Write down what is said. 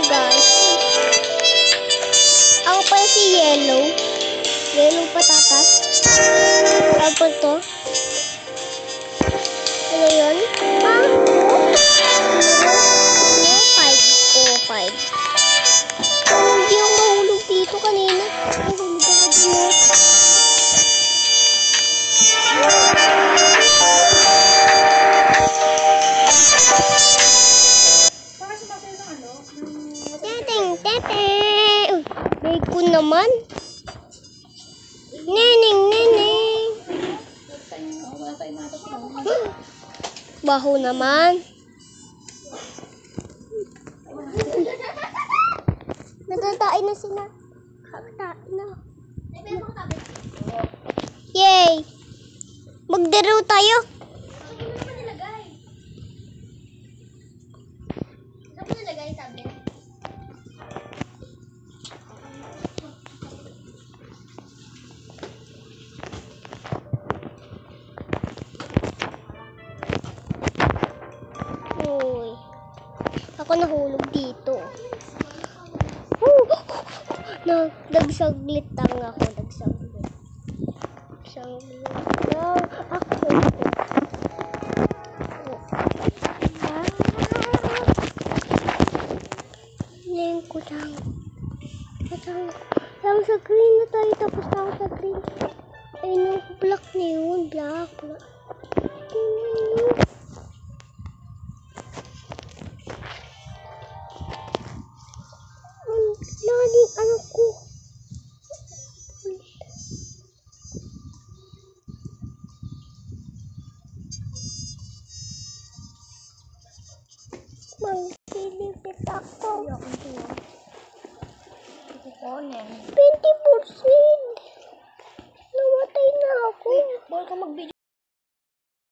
guys. Ako pa si Yellow. Yellow patatas. Tapos to. Ano yun? Five. Hindi ako mahulog dito kanina. Mahulog ako dito. Teteng. May ko naman. Neneng. Baho naman. Nagtatain na sila. Kakatain na. Yay! Magdaro tayo. Saan mo nilagay tablet? Uy. Ako nahulog dito. Nagsaglit lang ako. Nagsaglit lang ako. Ngayon ko lang. Lang sa green na tayo. Tapos na ako sa green. Ayun yung black na yun. Black. Laging ano ko. Magsilipit ako. 20%. Namatay na ako. Bawal ka mag-video.